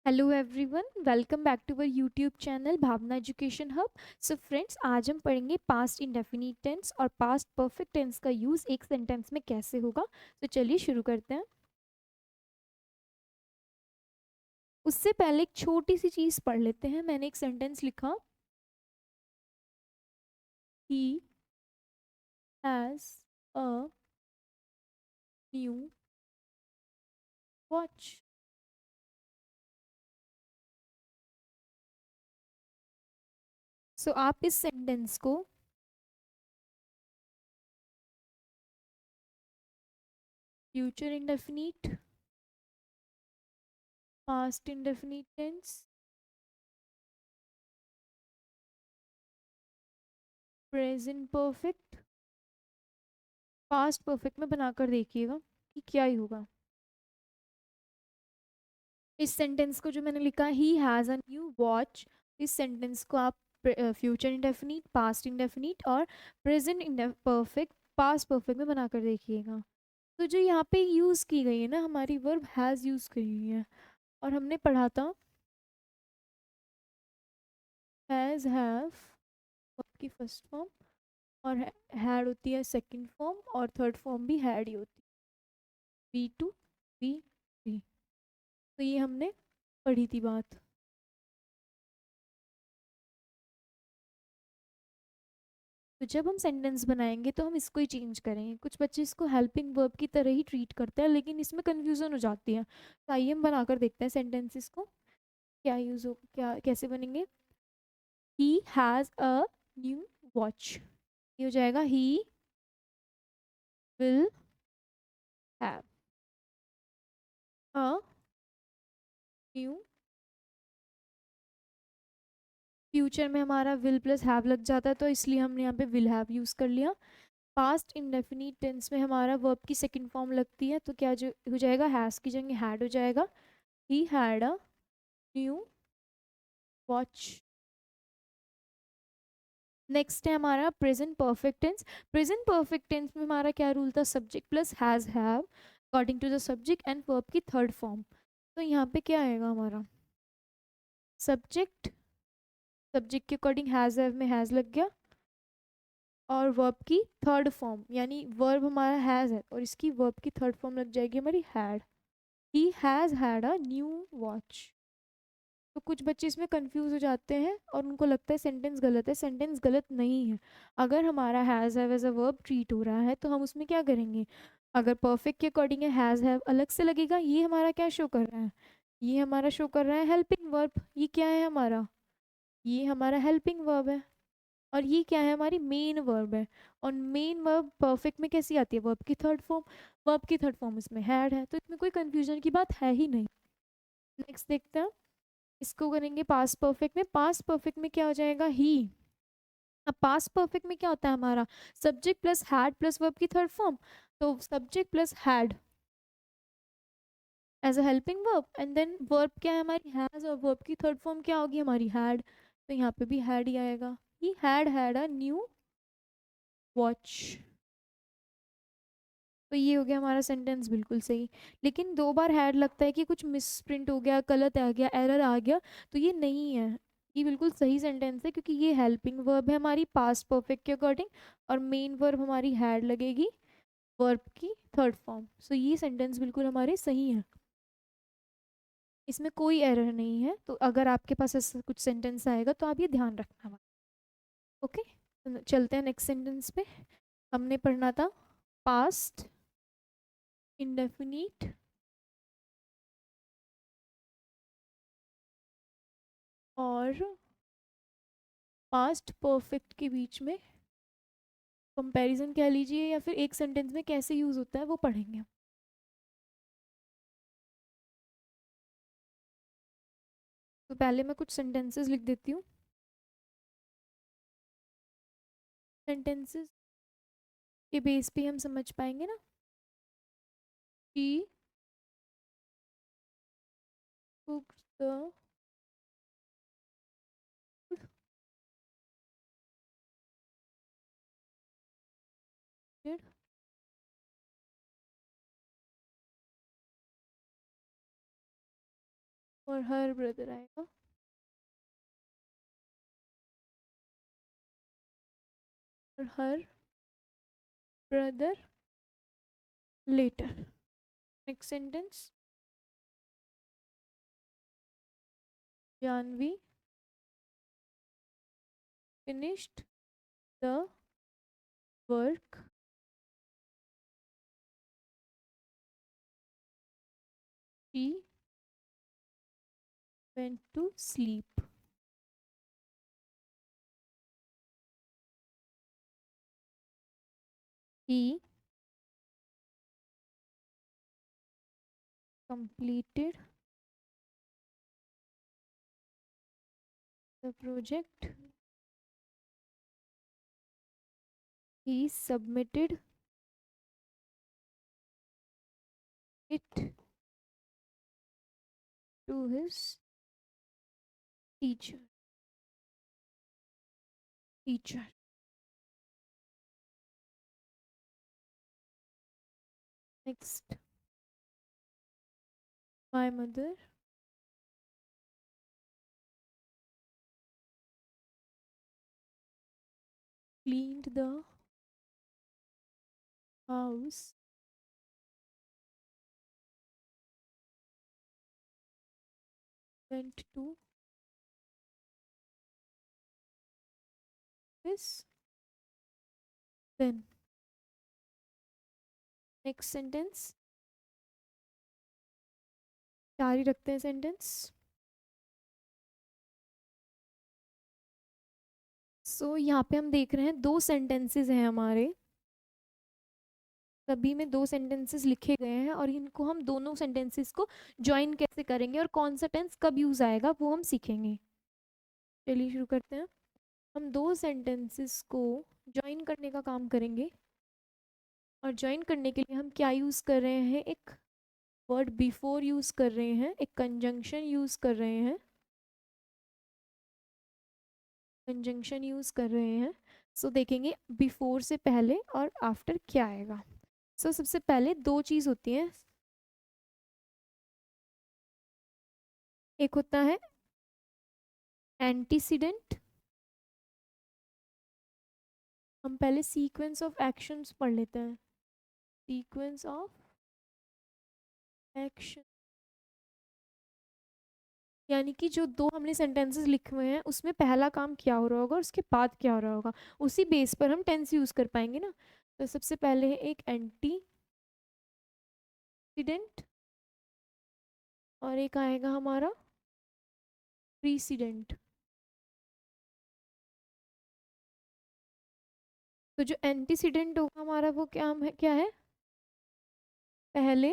Hello everyone, welcome back to our YouTube channel Bhavna education hub. So friends, आज हम पढ़ेंगे past indefinite tense और past perfect tense का use एक sentence में कैसे होगा। तो चलिए शुरू करते हैं। उससे पहले एक छोटी सी चीज़ पढ़ लेते हैं। मैंने एक सेंटेंस लिखा, he has a new watch. So आप इस सेंटेंस को future indefinite, past indefinite tense, present perfect, past perfect में बनाकर देखिएगा कि क्या ही होगा। इस सेंटेंस को जो मैंने लिखा, he has a new watch, इस सेंटेंस को आप फ्यूचर इंडेफिनिट, पास्ट इंडेफिनिट और प्रेजेंट परफेक्ट, पास्ट परफेक्ट में बनाकर देखिएगा। तो जो यहाँ पे यूज़ की गई है ना, हमारी वर्ब हैज़ यूज़ की हुई है। और हमने पढ़ा था हैज़, हैव वर्ब की फर्स्ट फॉर्म, और हैड होती है सेकंड फॉर्म, और थर्ड फॉर्म भी हैड ही होती है, बी टू बी थ्री। तो ये हमने पढ़ी थी बात। तो जब हम सेंटेंस बनाएंगे तो हम इसको ही चेंज करेंगे। कुछ बच्चे इसको हेल्पिंग वर्ब की तरह ही ट्रीट करते हैं, लेकिन इसमें कन्फ्यूजन हो जाती है। तो आइए हम बनाकर देखते हैं सेंटेंसेस को क्या यूज़ हो, क्या कैसे बनेंगे। ही हैज़ अ न्यू वॉच, ये हो जाएगा he will have a new. Future में हमारा विल प्लस हैव लग जाता है, तो इसलिए हमने यहाँ पे विल हैव यूज़ कर लिया। पास्ट इंडेफिनिट टेंस में हमारा वर्ब की सेकंड फॉर्म लगती है, तो क्या जो हो जाएगा, हैज़ की जगह हैड हो जाएगा। He had a new watch. Next है हमारा present perfect tense. Present perfect tense में हमारा क्या रूल था, subject plus has have according to the subject and verb की थर्ड फॉर्म। तो यहाँ पे क्या आएगा हमारा, सब्जेक्ट, सब्जेक्ट के अकॉर्डिंग हैज़ हैव में हैज़ लग गया, और वर्ब की थर्ड फॉर्म, यानी वर्ब हमारा हैज़ है और इसकी वर्ब की थर्ड फॉर्म लग जाएगी हमारी had. He has had a new watch. तो कुछ बच्चे इसमें कंफ्यूज हो जाते हैं और उनको लगता है सेंटेंस गलत है। सेंटेंस गलत नहीं है। अगर हमारा has have as a verb treat हो रहा है तो हम उसमें क्या करेंगे, अगर परफेक्ट के अकॉर्डिंग है हैज़ हैव अलग से लगेगा। ये हमारा क्या शो कर रहा है, ये हमारा शो कर रहा है हेल्पिंग वर्ब। ये क्या है हमारा, ये हमारा हेल्पिंग वर्ब है। और ये क्या है, हमारी मेन वर्ब है। और मेन वर्ब परफेक्ट में कैसी आती है, वर्ब की थर्ड फॉर्म। वर्ब की थर्ड फॉर्म इसमें हैड है, तो इसमें कोई कंफ्यूजन की बात है ही नहीं। नेक्स्ट देखते हैं, इसको करेंगे पास्ट परफेक्ट में। पास्ट परफेक्ट में क्या हो जाएगा, ही। अब पास्ट परफेक्ट में क्या होता है हमारा, subject plus had plus verb की थर्ड फॉर्म। तो subject plus had as a helping verb, and then verb क्या है हमारी हैज, और वर्ब की थर्ड फॉर्म क्या होगी हमारी हैड। तो यहाँ पे भी हैड ही आएगा, he had had a new watch. तो ये हो गया हमारा सेंटेंस बिल्कुल सही। लेकिन दो बार हैड लगता है कि कुछ मिस प्रिंट हो गया, गलत आ गया, एरर आ गया, तो ये नहीं है। ये बिल्कुल सही सेंटेंस है, क्योंकि ये हेल्पिंग वर्ब है हमारी पास्ट परफेक्ट के अकॉर्डिंग, और मेन वर्ब हमारी हैड लगेगी वर्ब की थर्ड फॉर्म। सो ये सेंटेंस बिल्कुल हमारे सही है, इसमें कोई एरर नहीं है। तो अगर आपके पास ऐसा कुछ सेंटेंस आएगा तो आप ये ध्यान रखना। ओके, तो चलते हैं नेक्स्ट सेंटेंस पे। हमने पढ़ना था पास्ट इंडेफिनिट और पास्ट परफेक्ट के बीच में कंपैरिजन कह लीजिए, या फिर एक सेंटेंस में कैसे यूज होता है वो पढ़ेंगे। तो पहले मैं कुछ सेंटेंसेस लिख देती हूँ। सेंटेंसेस के बेस पे हम समझ पाएंगे ना। शी कुक्स द फूड, और हर ब्रदर आएगा, और her brother later. Next sentence, Janvi finished the work, she went to sleep. He completed the project. He submitted it to his teacher. Teacher. Next, my mother cleaned the house went to this. Then, next sentence, जारी रखते हैं sentence. सो यहाँ पे हम देख रहे हैं दो सेंटेंसेस हैं हमारे, सभी में दो सेंटेंसेस लिखे गए हैं और इनको हम दोनों सेंटेंसेस को ज्वाइन कैसे करेंगे और कौन सा टेंस कब यूज आएगा वो हम सीखेंगे। चलिए शुरू करते हैं। हम दो सेंटेंसेस को ज्वाइन करने का काम करेंगे और ज्वाइन करने के लिए हम क्या यूज कर रहे हैं, एक वर्ड बिफोर यूज कर रहे हैं, एक कंजंक्शन यूज कर रहे हैं, कंजंक्शन यूज कर रहे हैं। सो देखेंगे बिफोर से पहले और आफ्टर क्या आएगा। सो सबसे पहले दो चीज होती हैं, एक होता है एंटीसीडेंट। हम पहले सीक्वेंस ऑफ एक्शंस पढ़ लेते हैं। सीक्वेंस ऑफ एक्शन यानी कि जो दो हमने सेंटेंसेस लिखे हुए हैं उसमें पहला काम क्या हो रहा होगा और उसके बाद क्या हो रहा होगा, उसी बेस पर हम टेंस यूज कर पाएंगे ना। तो सबसे पहले है एक एंटीसीडेंट और एक आएगा हमारा प्रीसीडेंट। तो जो एंटीसीडेंट होगा हमारा वो क्या है, पहले,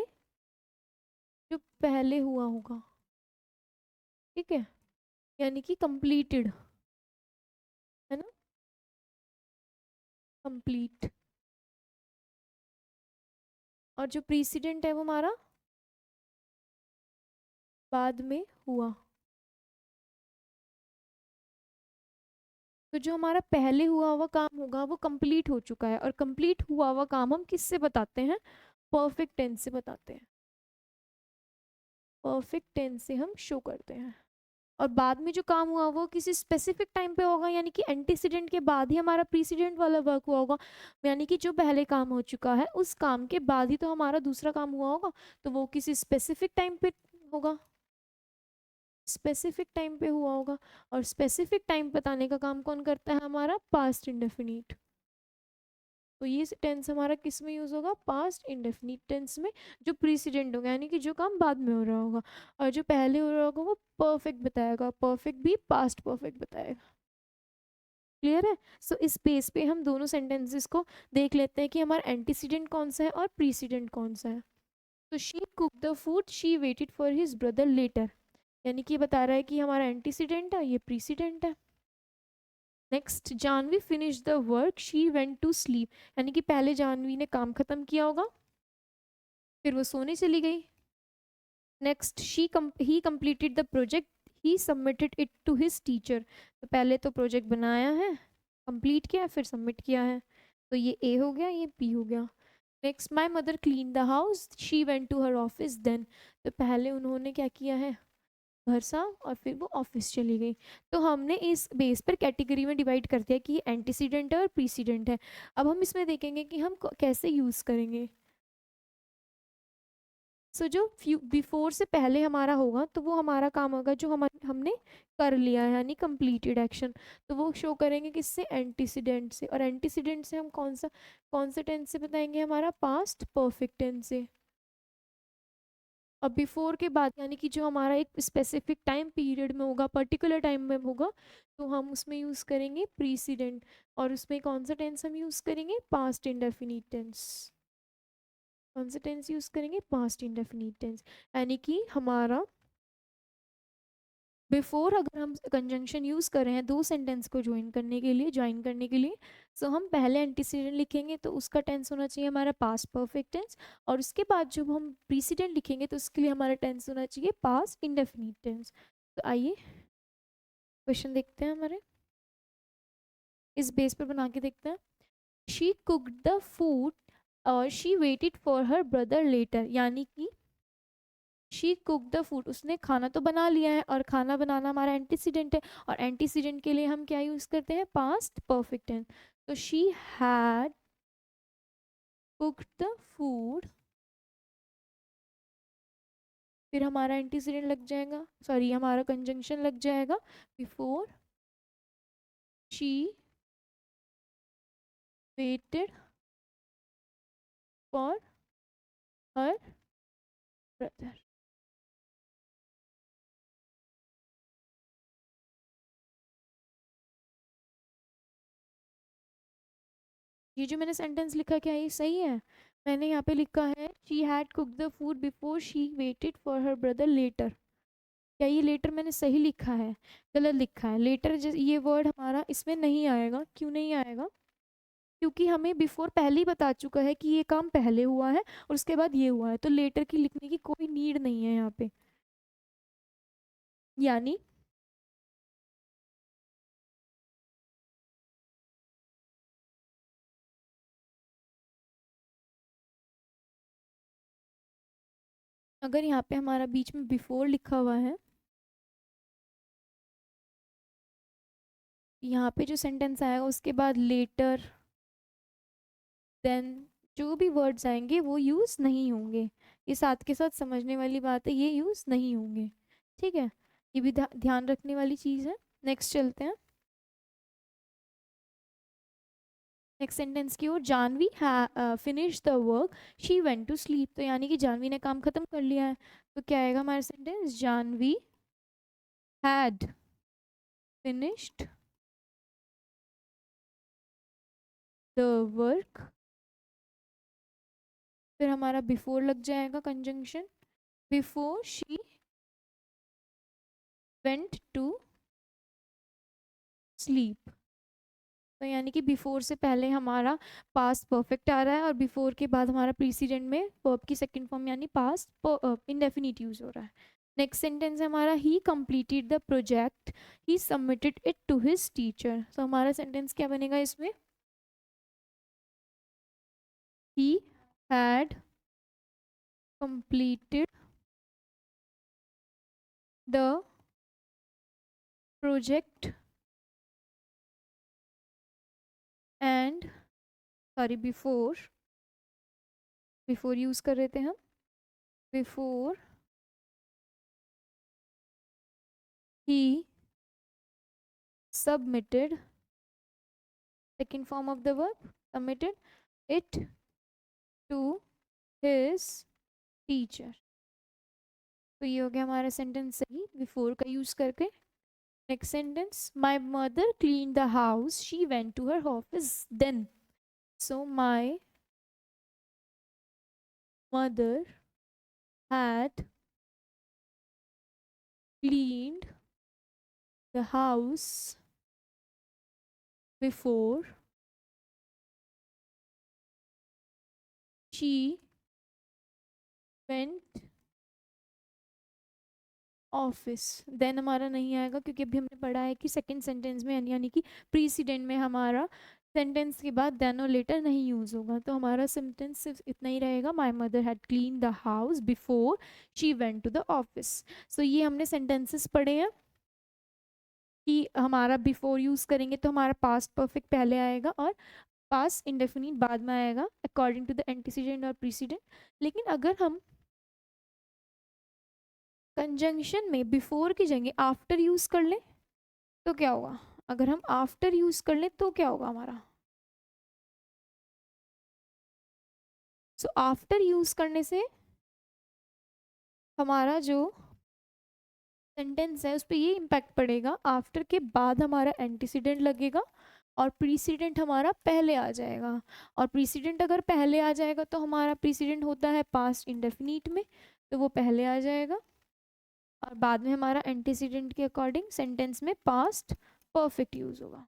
जो पहले हुआ होगा, ठीक है, यानी कि कंप्लीटेड, है ना, कंप्लीट। और जो प्रीसीडेंट है वो हमारा बाद में हुआ। तो जो हमारा पहले हुआ हुआ काम होगा वो कंप्लीट हो चुका है, और कंप्लीट हुआ हुआ काम हम किससे बताते हैं, परफेक्ट टेंस से बताते हैं। परफेक्ट टेंस से हम शो करते हैं। और बाद में जो काम हुआ वो किसी स्पेसिफिक टाइम पे होगा, यानी कि एंटीसीडेंट के बाद ही हमारा प्रीसीडेंट वाला वर्क हुआ होगा। यानी कि जो पहले काम हो चुका है उस काम के बाद ही तो हमारा दूसरा काम हुआ होगा, तो वो किसी स्पेसिफिक टाइम पे होगा, स्पेसिफिक टाइम पे हुआ होगा। और स्पेसिफिक टाइम बताने का काम कौन करता है, हमारा पास्ट इंडेफिनिट। तो ये टेंस हमारा किस में यूज होगा, पास्ट इंडेफिनिट टेंस में, जो प्रीसीडेंट होगा यानी कि जो काम बाद में हो रहा होगा, और जो पहले हो रहा होगा वो परफेक्ट बताएगा, परफेक्ट भी पास्ट परफेक्ट बताएगा। क्लियर है। सो इस बेस पे हम दोनों सेंटेंसेस को देख लेते हैं कि हमारा एंटीसीडेंट कौन सा है और प्रीसीडेंट कौन सा है। तो she cook the food, she waited for his brother later, यानी कि ये बता रहा है कि हमारा एंटीसीडेंट है, ये प्रीसीडेंट है। Next, Janvi finish the work, she went to sleep, यानी कि पहले जानवी ने काम खत्म किया होगा फिर वो सोने चली गई। Next, he completed the project, he submitted it to his teacher, तो पहले तो प्रोजेक्ट बनाया है, कंप्लीट किया, फिर सबमिट किया है। तो ये ए हो गया, ये बी हो गया। Next, my mother clean the house, she went to her office then, तो पहले उन्होंने क्या किया है, घर सा और फिर वो ऑफिस चली गई। तो हमने इस बेस पर कैटेगरी में डिवाइड कर दिया कि ये एंटीसीडेंट है और प्रीसीडेंट है। अब हम इसमें देखेंगे कि हम कैसे यूज़ करेंगे। सो जो बिफोर से पहले हमारा होगा तो वो हमारा काम होगा जो हमने कर लिया है, यानी कंप्लीटेड एक्शन। तो वो शो करेंगे किससे, एंटीसीडेंट से। और एंटीसीडेंट से हम कौन सा टेंस से बताएंगे, हमारा पास्ट परफेक्ट टेंस से। और बिफोर के बाद यानी कि जो हमारा एक स्पेसिफिक टाइम पीरियड में होगा, पर्टिकुलर टाइम में होगा, तो हम उसमें यूज़ करेंगे प्रीसीडेंट। और उसमें कौन सा टेंस हम यूज़ करेंगे, पास्ट इंडेफिनिट टेंस। कौन सा टेंस यूज़ करेंगे, पास्ट इंडेफिनिट टेंस। यानी कि हमारा बिफोर अगर हम कंजंक्शन यूज़ कर रहे हैं दो सेंटेंस को ज्वाइन करने के लिए सो हम पहले एंटीसीडेंट लिखेंगे तो उसका टेंस होना चाहिए हमारा पास्ट परफेक्ट टेंस। और उसके बाद जब हम प्रीसीडेंट लिखेंगे तो उसके लिए हमारा टेंस होना चाहिए पास्ट इंडेफिनिट टेंस। तो आइए क्वेश्चन देखते हैं हमारे, इस बेस पर बना के देखते हैं। शी कुक्ड द फूड और she waited for her brother later, यानी कि शी कुक द फूड, उसने खाना तो बना लिया है और खाना बनाना हमारा एंटीसीडेंट है। और एंटीसीडेंट के लिए हम क्या यूज़ करते हैं, पास्ट परफेक्ट टेंस। तो she had cooked the food, फिर हमारा एंटीसीडेंट लग जाएगा, सॉरी हमारा कंजंक्शन लग जाएगा before she waited for her brother. ये जो मैंने सेंटेंस लिखा क्या ये सही है, मैंने यहाँ पे लिखा है she had cook the food before she waited for her brother later. क्या ये लेटर मैंने सही लिखा है, गलत लिखा है? लेटर ये वर्ड हमारा इसमें नहीं आएगा, क्यों नहीं आएगा, क्योंकि हमें बिफोर पहले ही बता चुका है कि ये काम पहले हुआ है और उसके बाद ये हुआ है, तो लेटर की लिखने की कोई नीड नहीं है यहाँ पे। यानी अगर यहाँ पे हमारा बीच में बिफोर लिखा हुआ है, यहाँ पे जो सेंटेंस आएगा उसके बाद लेटर देन जो भी वर्ड्स आएंगे वो यूज़ नहीं होंगे। ये साथ के साथ समझने वाली बात है, ये यूज़ नहीं होंगे, ठीक है, ये भी ध्यान रखने वाली चीज़ है। नेक्स्ट चलते हैं, नेक्स्ट सेंटेंस की ओर। Janvi finish the work she went to sleep, तो यानी कि जानवी ने काम खत्म कर लिया है। तो क्या आएगा हमारा sentence, Janvi had finished the work, फिर हमारा बिफोर लग जाएगा conjunction, before she went to sleep. तो यानी कि बिफोर से पहले हमारा पास्ट परफेक्ट आ रहा है और बिफोर के बाद हमारा प्रीसीडेंट में वर्ब की सेकंड फॉर्म यानी पास्ट इंडेफिनिट यूज हो रहा है। नेक्स्ट सेंटेंस है हमारा, he completed the project he submitted it to his teacher. तो हमारा सेंटेंस क्या बनेगा इसमें, he had completed the project and sorry before use कर रहे थे हम, before he submitted second form of the verb submitted it to his teacher। तो ये हो गया हमारा सेंटेंस सही बिफोर का यूज करके। Next sentence, my mother clean the house she went to her office then. So my mother had cleaned the house before she went office. Then हमारा नहीं आएगा क्योंकि अभी हमने पढ़ा है कि सेकंड सेंटेंस में यानी कि प्रीसीडेंट में हमारा सेंटेंस के बाद देन और लेटर नहीं यूज़ होगा, तो हमारा सेंटेंस सिर्फ इतना ही रहेगा, my mother had clean the house before she went to the office. So ये हमने सेंटेंसेस पढ़े हैं कि हमारा बिफोर यूज़ करेंगे तो हमारा पास्ट परफेक्ट पहले आएगा और पास्ट इंडेफिनिट बाद में आएगा अकॉर्डिंग टू द एंटीसीडेंट और प्रीसीडेंट। लेकिन अगर हम कंजंक्शन में बिफोर की जगह आफ्टर यूज़ कर लें तो क्या होगा? अगर हम आफ्टर यूज़ कर लें तो क्या होगा हमारा? सो आफ्टर यूज़ करने से हमारा जो सेंटेंस है उस पर ये इम्पैक्ट पड़ेगा, आफ्टर के बाद हमारा एंटीसीडेंट लगेगा और प्रीसीडेंट हमारा पहले आ जाएगा। और प्रीसीडेंट अगर पहले आ जाएगा तो हमारा प्रीसीडेंट होता है पास्ट इंडेफिनिट में, तो वो पहले आ जाएगा और बाद में हमारा एंटीसीडेंट के अकॉर्डिंग सेंटेंस में पास्ट परफेक्ट यूज़ होगा।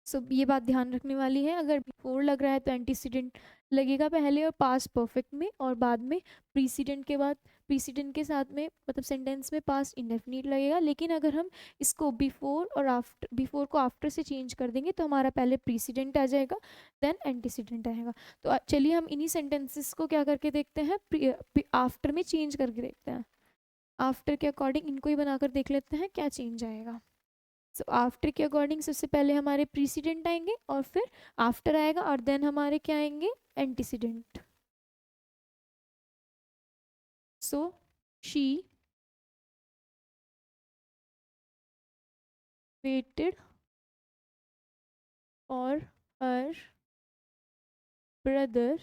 सो ये बात ध्यान रखने वाली है, अगर बिफोर लग रहा है तो एंटीसीडेंट लगेगा पहले और पास्ट परफेक्ट में, और बाद में प्रीसीडेंट के बाद प्रीसीडेंट के साथ में मतलब सेंटेंस में पास्ट इंडेफिनिट लगेगा। लेकिन अगर हम इसको बिफोर और आफ्टर, बिफोर को आफ्टर से चेंज कर देंगे तो हमारा पहले प्रीसीडेंट आ जाएगा देन एंटीसीडेंट आएगा। तो चलिए हम इन्हीं सेंटेंसेस को क्या करके देखते हैं, आफ्टर में चेंज करके देखते हैं। आफ्टर के अकॉर्डिंग इनको ही बनाकर देख लेते हैं क्या चेंज आएगा। सो आफ्टर के अकॉर्डिंग सबसे पहले हमारे प्रीसीडेंट आएंगे और फिर आफ्टर आएगा और देन हमारे क्या आएंगे, एंटीसीडेंट। सो शी वेटेड और her brother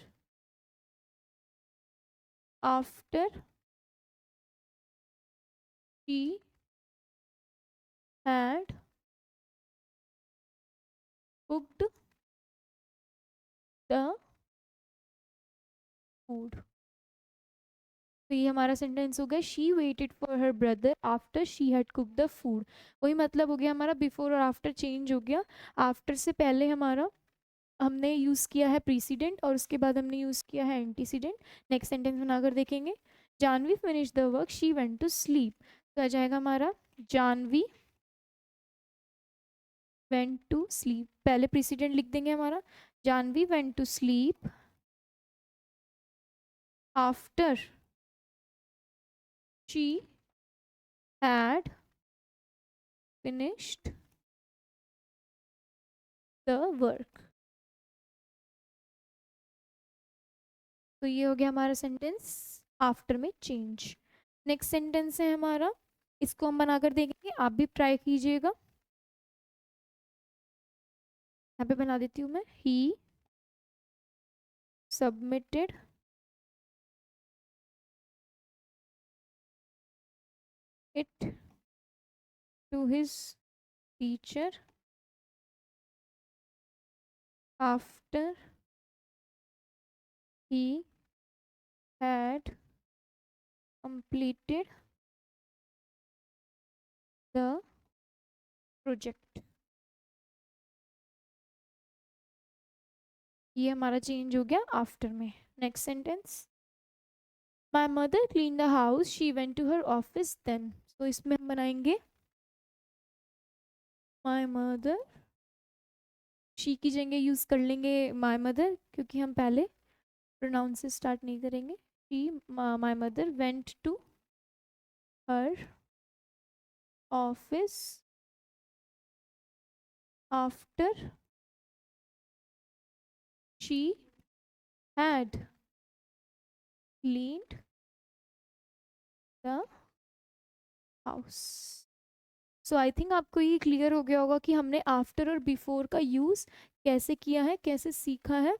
after she had cooked the food. तो ये हमारा सेंटेंस हो गया, she waited for her brother after she had cook the food. वही मतलब हो गया हमारा, बिफोर और आफ्टर चेंज हो गया। आफ्टर से पहले हमारा हमने यूज़ किया है प्रीसीडेंट और उसके बाद हमने यूज़ किया है एंटीसीडेंट। नेक्स्ट सेंटेंस बनाकर देखेंगे, Janvi finish the work she went to sleep. तो आ जाएगा हमारा जानवी वेंट टू स्लीप, पहले प्रीसीडेंट लिख देंगे हमारा, Janvi went to sleep after she had finished the work. तो ये हो गया हमारा सेंटेंस आफ्टर में चेंज। नेक्स्ट सेंटेंस है हमारा, इसको हम बनाकर देखेंगे, आप भी ट्राई कीजिएगा। यहाँ पे बना देती हूँ मैं, ही submitted it to his teacher after he had completed the project। ये हमारा चेंज हो गया आफ्टर में। Next sentence, my mother clean the house she went to her office then. तो इसमें हम बनाएंगे माई मदर, शी की जगह यूज़ कर लेंगे माई मदर क्योंकि हम पहले प्रोनाउन से स्टार्ट नहीं करेंगे। She my mother went to her office after she had cleaned the house। So I think आपको ये क्लियर हो गया होगा कि हमने आफ्टर और बिफोर का यूज़ कैसे किया है, कैसे सीखा है।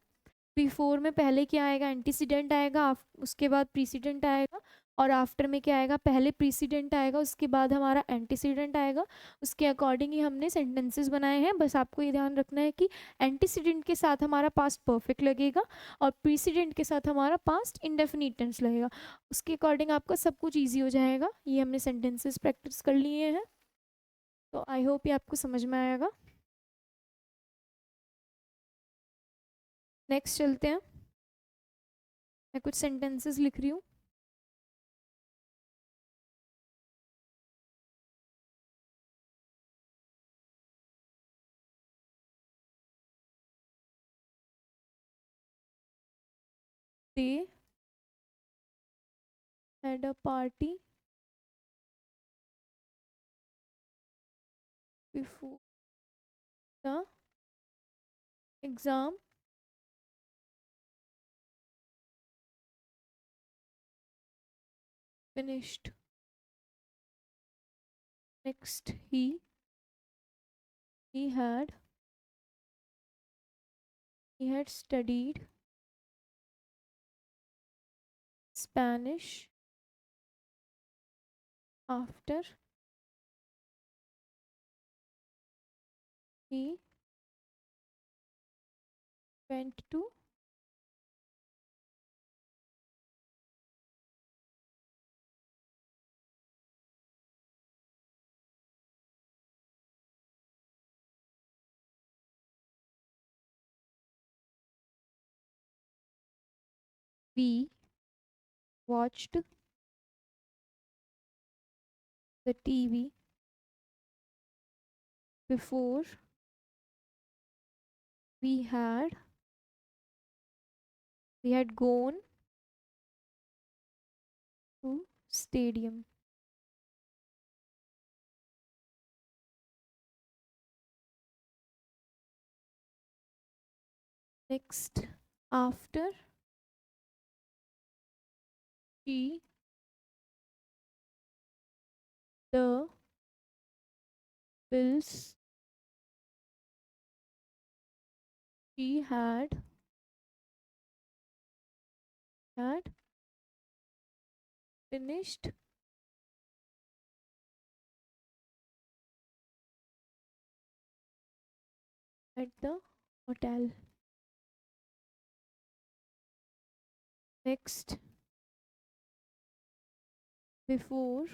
बिफोर में पहले क्या आएगा, एंटीसीडेंट आएगा, उसके बाद प्रीसीडेंट आएगा, और आफ्टर में क्या आएगा, पहले प्रीसीडेंट आएगा उसके बाद हमारा एंटीसीडेंट आएगा। उसके अकॉर्डिंग ही हमने सेंटेंसेस बनाए हैं। बस आपको ये ध्यान रखना है कि एंटीसीडेंट के साथ हमारा पास्ट परफेक्ट लगेगा और प्रीसीडेंट के साथ हमारा पास्ट इंडेफिनिट टेंस लगेगा। उसके अकॉर्डिंग आपका सब कुछ ईजी हो जाएगा। ये हमने सेंटेंसेस प्रैक्टिस कर लिए हैं, तो आई होप ये आपको समझ में आएगा। नेक्स्ट चलते हैं, मैं कुछ सेंटेंसेस लिख रही हूँ। they had a party before the exam finished. Next, he had he had studied Spanish after he went to we watched the TV before we had we had gone to stadium. Next, after she the bills she had finished at the hotel. Next, before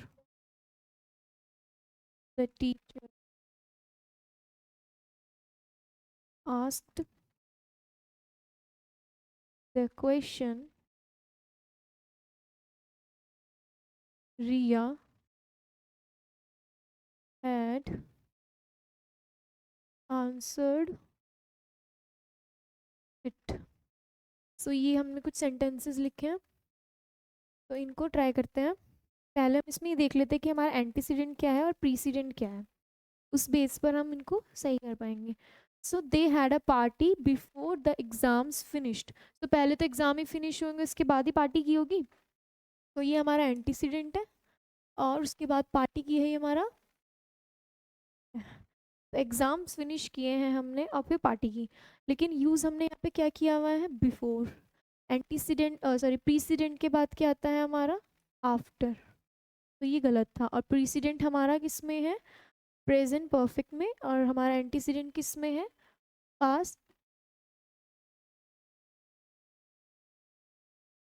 the teacher asked the question, Ria had answered it. सो ये हमने कुछ sentences लिखे हैं, तो इनको try करते हैं. पहले हम इसमें ये देख लेते हैं कि हमारा एंटीसीडेंट क्या है और प्रीसीडेंट क्या है. उस बेस पर हम इनको सही कर पाएंगे. So they had a party before the exams finished. तो पहले तो एग्ज़ाम ही फिनिश होंगे, उसके बाद ही पार्टी की होगी. तो ये हमारा एंटीसीडेंट है, और उसके बाद पार्टी की है ये हमारा. तो एग्ज़ाम्स फिनिश किए हैं हमने और फिर पार्टी की. लेकिन यूज़ हमने यहाँ पे क्या किया हुआ है, बिफोर. एंटीसीडेंट सॉरी प्रीसीडेंट के बाद क्या आता है हमारा, आफ्टर. तो ये गलत था. और प्रीसीडेंट हमारा किस में है, प्रेजेंट परफेक्ट में, और हमारा एंटीसीडेंट किस में है, past.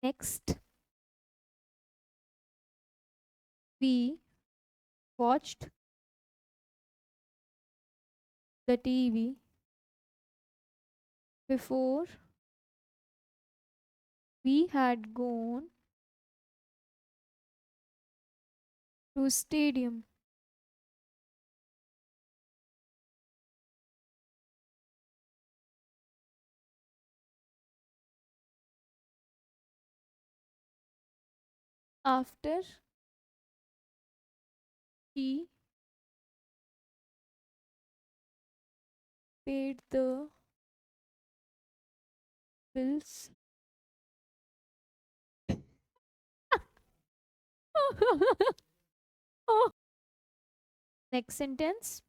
Next, we watched the TV before we had gone to stadium. After he paid the bills. Next sentence,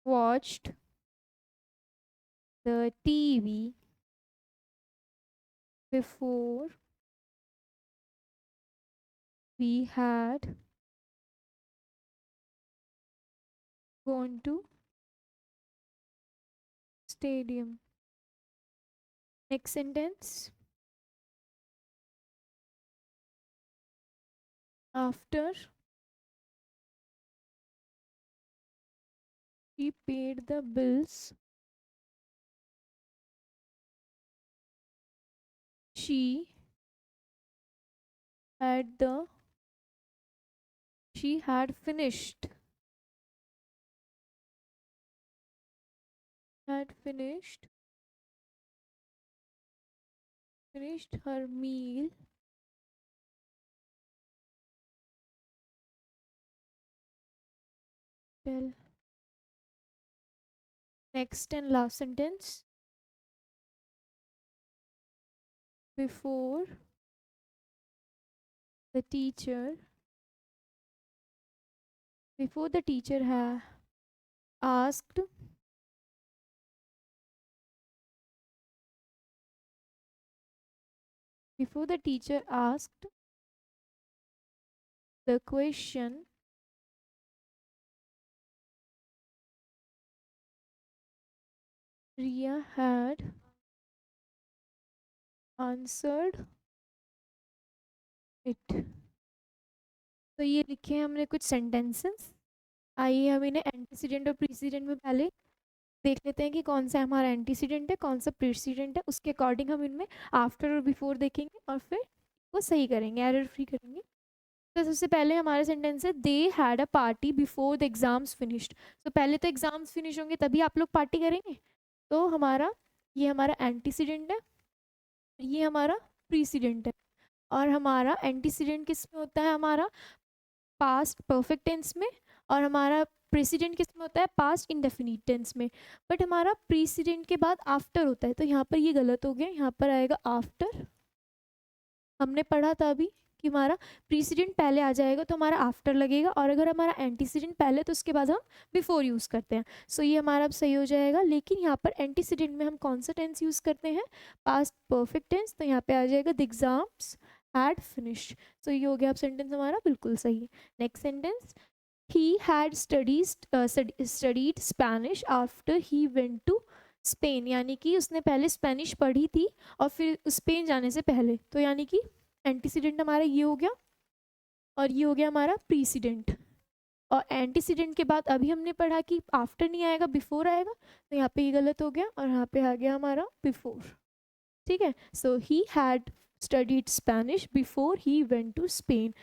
watched the TV before we had gone to stadium. Next sentence, after he paid the bills, she had the she had finished finished her meal till. Next and last sentence. Before the teacher, before the teacher asked, before the teacher asked the question, Ria had answered it. तो ये लिखे हैं हमने कुछ sentences. आइए हम इन्हें antecedent और प्रीसीडेंट में पहले देख लेते हैं कि कौन सा हमारा एंटीसीडेंट है, कौन सा प्रीसीडेंट है। उसके अकॉर्डिंग हम इनमें आफ्टर और बिफोर देखेंगे और फिर वो सही करेंगे, एरर फ्री करेंगे। तो सबसे पहले हमारा सेंटेंस है दे had a party before the exams finished. तो पहले तो एग्जाम्स फिनिश होंगे तभी आप लोग पार्टी करेंगे। तो ये हमारा एंटीसीडेंट है, ये हमारा प्रीसीडेंट है। और हमारा एंटीसीडेंट किस में होता है, हमारा पास्ट परफेक्ट टेंस में, और हमारा प्रेसिडेंट किस में होता है, पास्ट इंडेफिनिट टेंस में। बट हमारा प्रीसिडेंट के बाद आफ्टर होता है, तो यहाँ पर ये गलत हो गया, यहाँ पर आएगा आफ्टर। हमने पढ़ा था अभी कि हमारा प्रीसिडेंट पहले आ जाएगा तो हमारा आफ्टर लगेगा, और अगर हमारा एंटीसीडेंट पहले तो उसके बाद हम बिफोर यूज़ करते हैं। सो ये हमारा अब सही हो जाएगा। लेकिन यहाँ पर एंटीसीडेंट में हम कौन सा टेंस यूज़ करते हैं, पास्ट परफेक्ट टेंस। तो यहाँ पे आ जाएगा द एग्जाम्स हैड फिनिश्ड। सो ये हो गया अब सेंटेंस हमारा बिल्कुल सही। Next sentence, he had studied Spanish after he went to Spain। यानी कि उसने पहले स्पेनिश पढ़ी थी और फिर स्पेन जाने से पहले। तो यानी कि एंटीसीडेंट हमारा ये हो गया और ये हो गया हमारा प्रीसीडेंट। और एंटीसीडेंट के बाद अभी हमने पढ़ा कि आफ्टर नहीं आएगा, बिफोर आएगा। तो यहाँ पे ये गलत हो गया और यहाँ पे आ गया हमारा बिफोर। ठीक है। So he had studied Spanish before he went to Spain.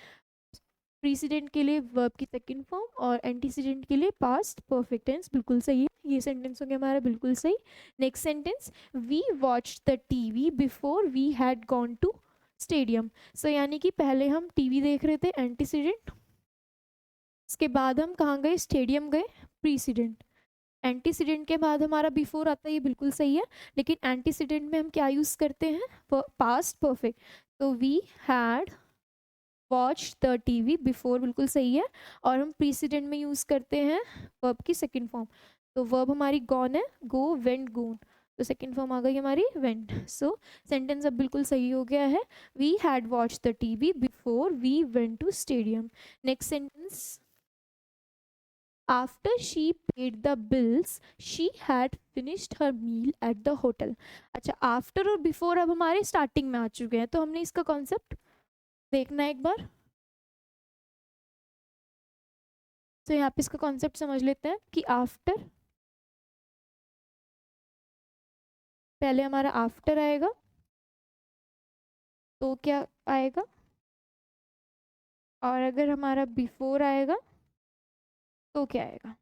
Precedent के लिए वर्ब की सेकंड फॉर्म और एंटीसीडेंट के लिए पास्ट परफेक्ट टेंस। बिल्कुल सही है, ये सेंटेंस हो गया हमारा बिल्कुल सही। Next sentence, we watch the TV before we had gone to stadium. So यानी कि पहले हम टीवी देख रहे थे, एंटीसीडेंट। उसके बाद हम कहाँ गए, स्टेडियम गए, प्रीसिडेंट। एंटीसीडेंट के बाद हमारा बिफोर आता है, ये बिल्कुल सही है। लेकिन एंटीसीडेंट में हम क्या यूज़ करते हैं, पास्ट परफेक्ट। तो we had watch the TV before, बिल्कुल सही है। और हम प्रीसिडेंट में यूज़ करते हैं वर्ब की सेकंड फॉर्म। तो वर्ब हमारी गॉन है, गो वेंट गून। तो सेकंड फॉर्म आ गई हमारी वेंट। सो सेंटेंस अब बिल्कुल सही हो गया है, we had watch the TV before we went to stadium. Next sentence, after she paid the bills she had finished her meal at the hotel. अच्छा, आफ्टर और बिफोर अब हमारे स्टार्टिंग में आ चुके हैं, तो हमने इसका कॉन्सेप्ट देखना है एक बार। तो यहाँ पे इसका कॉन्सेप्ट समझ लेते हैं कि आफ्टर, पहले हमारा आफ्टर आएगा तो क्या आएगा, और अगर हमारा बिफोर आएगा तो क्या आएगा।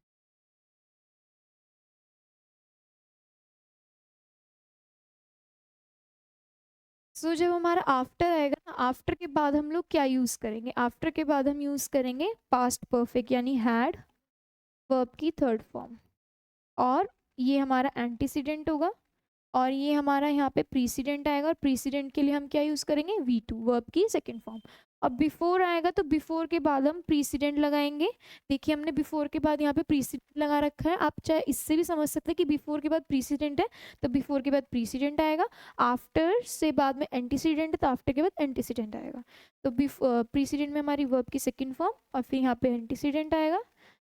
जब हमारा आफ्टर आएगा ना, आफ्टर के बाद हम लोग क्या यूज़ करेंगे, आफ्टर के बाद हम यूज़ करेंगे पास्ट परफेक्ट यानी हैड, वर्ब की थर्ड फॉर्म। और ये हमारा एंटीसीडेंट होगा, और ये हमारा यहाँ पे प्रीसिडेंट आएगा, और प्रीसिडेंट के लिए हम क्या यूज़ करेंगे, V2, वर्ब की सेकंड फॉर्म। अब बिफोर आएगा तो बिफोर के बाद हम प्रीसिडेंट लगाएंगे। देखिए हमने बिफोर के बाद यहाँ पे प्रीसिडेंट लगा रखा है, आप चाहे इससे भी समझ सकते हैं कि बिफोर के बाद प्रीसिडेंट है तो बिफोर के बाद प्रीसिडेंट आएगा। आफ्टर से बाद में एंटीसीडेंट है तो आफ्टर के बाद एंटीसीडेंट आएगा। तो प्रीसिडेंट में हमारी वर्ब की सेकेंड फॉर्म, और फिर यहाँ पे एंटीसीडेंट आएगा,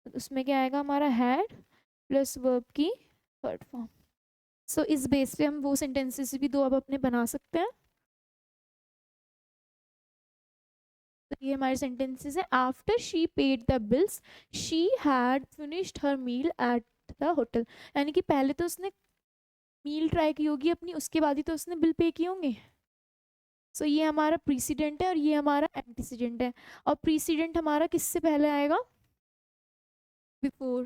तो उसमें क्या आएगा हमारा हैड प्लस वर्ब की थर्ड फॉर्म। सो इस बेस पे हम वो सेंटेंसेस भी दो अब अपने बना सकते हैं। तो ये हमारे सेंटेंसेस हैं, after she paid the bills she had finished her meal at the hotel. यानी कि पहले तो उसने मील ट्राई की होगी अपनी, उसके बाद ही तो उसने बिल पे किए होंगे। सो ये हमारा प्रीसिडेंट है और ये हमारा एंटीसीडेंट है। और प्रीसिडेंट हमारा किससे पहले आएगा, बिफोर।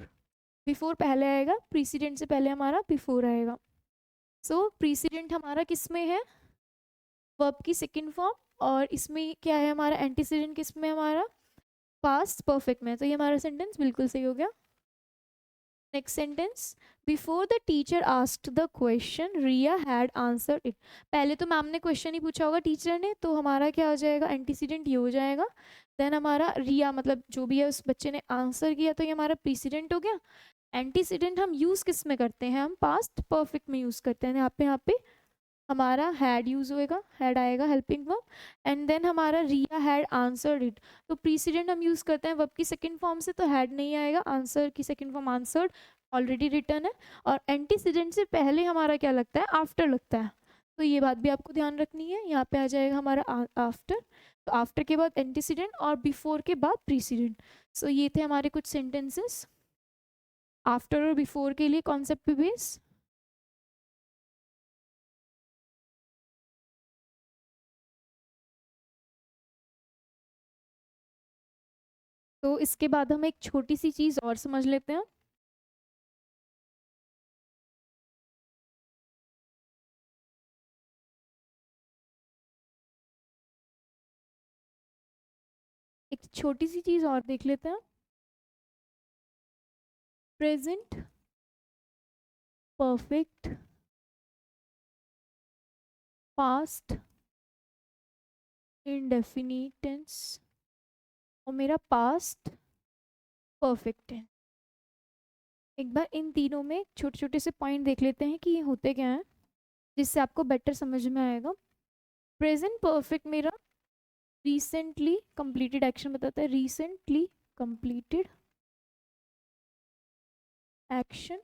बिफोर पहले आएगा, प्रीसिडेंट से पहले हमारा बिफोर आएगा। सो प्रीसिडेंट हमारा किस में है, वर्ब की सेकंड फॉर्म, और इसमें क्या है हमारा एंटीसीडेंट, किस में हमारा पास्ट परफेक्ट में। तो ये हमारा सेंटेंस बिल्कुल सही हो गया। Next sentence, before the teacher asked the question Riya had answered it. पहले तो मैम ने क्वेश्चन ही पूछा होगा टीचर ने, तो हमारा क्या हो जाएगा, एंटीसीडेंट ये हो जाएगा। देन हमारा रिया मतलब जो भी है उस बच्चे ने आंसर किया, तो ये हमारा प्रीसीडेंट हो गया। एंटीसीडेंट हम यूज़ किस में करते हैं, हम पास्ट परफेक्ट में यूज़ करते हैं। यहाँ पे हमारा हैड यूज होएगा, हैड आएगा हेल्पिंग वर्ब, एंड देन हमारा रिया हैड आंसर्ड इट। तो प्रीसीडेंट हम यूज करते हैं वर्ब की सेकंड फॉर्म से, तो हैड नहीं आएगा, आंसर की second form answered already return है। और एंटीसीडेंट से पहले हमारा क्या लगता है, आफ्टर लगता है। तो ये बात भी आपको ध्यान रखनी है। यहाँ पे आ जाएगा हमारा आफ्टर, तो आफ्टर के बाद एंटीसीडेंट और बिफोर के बाद प्रीसीडेंट। सो ये थे हमारे कुछ सेंटेंसेस आफ्टर और बिफोर के लिए कॉन्सेप्ट पे बेस। तो इसके बाद हम एक छोटी सी चीज़ और समझ लेते हैं। एक छोटी सी चीज़ और देख लेते हैं। Present perfect, past indefinite tense और मेरा पास्ट परफेक्ट टेंस। एक बार इन तीनों में छोटे छोटे से पॉइंट देख लेते हैं कि ये होते क्या हैं, जिससे आपको बेटर समझ में आएगा। प्रेजेंट परफेक्ट मेरा रिसेंटली कंप्लीटेड एक्शन बताता है, रिसेंटली कंप्लीटेड एक्शन,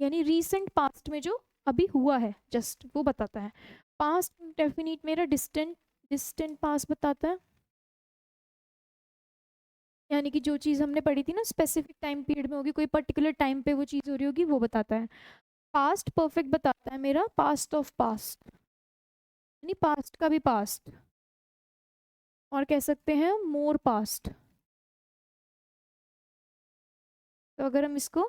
यानी रीसेंट पास्ट में जो अभी हुआ है जस्ट वो बताता है। पास्ट डेफिनिट मेरा डिस्टेंट डिस्टेंट पास्ट बताता है, यानी कि जो चीज़ हमने पढ़ी थी ना स्पेसिफिक टाइम पीरियड में होगी, कोई पर्टिकुलर टाइम पे वो चीज़ हो रही होगी, वो बताता है। पास्ट परफेक्ट बताता है मेरा पास्ट ऑफ पास्ट, यानी पास्ट का भी पास्ट, और कह सकते हैं मोर पास्ट। तो अगर हम इसको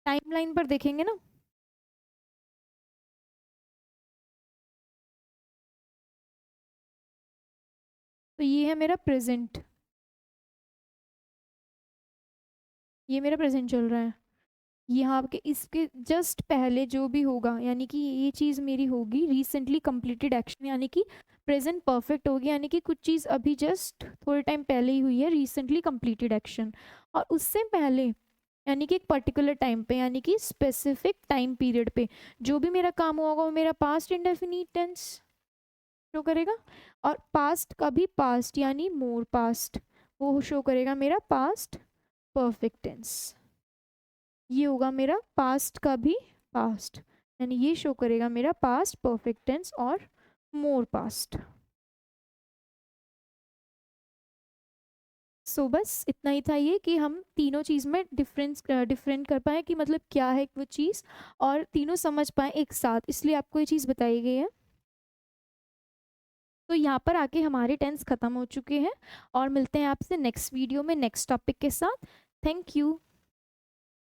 टाइमलाइन पर देखेंगे ना, तो ये है मेरा प्रेजेंट, ये मेरा प्रेजेंट चल रहा है। यहाँ के इसके जस्ट पहले जो भी होगा, यानी कि ये चीज़ मेरी होगी रिसेंटली कंप्लीटेड एक्शन, यानी कि प्रेजेंट परफेक्ट होगी, यानी कि कुछ चीज़ अभी जस्ट थोड़े टाइम पहले ही हुई है, रिसेंटली कंप्लीटेड एक्शन। और उससे पहले यानी कि एक पर्टिकुलर टाइम पे, यानी कि स्पेसिफिक टाइम पीरियड पे जो भी मेरा काम हुआ होगा वो मेरा पास्ट इंडेफिनिट टेंस शो करेगा। और पास्ट का भी पास्ट यानी मोर पास्ट, वो शो करेगा मेरा पास्ट परफेक्ट टेंस। ये होगा मेरा पास्ट का भी पास्ट, यानी ये शो करेगा मेरा पास्ट परफेक्ट टेंस और मोर पास्ट। सो बस इतना ही था ये, कि हम तीनों चीज़ में डिफरेंट कर पाए कि मतलब क्या है वो चीज़, और तीनों समझ पाए एक साथ, इसलिए आपको ये चीज़ बताई गई है। तो यहाँ पर आके हमारे टेंस ख़त्म हो चुके हैं, और मिलते हैं आपसे नेक्स्ट वीडियो में नेक्स्ट टॉपिक के साथ। Thank you.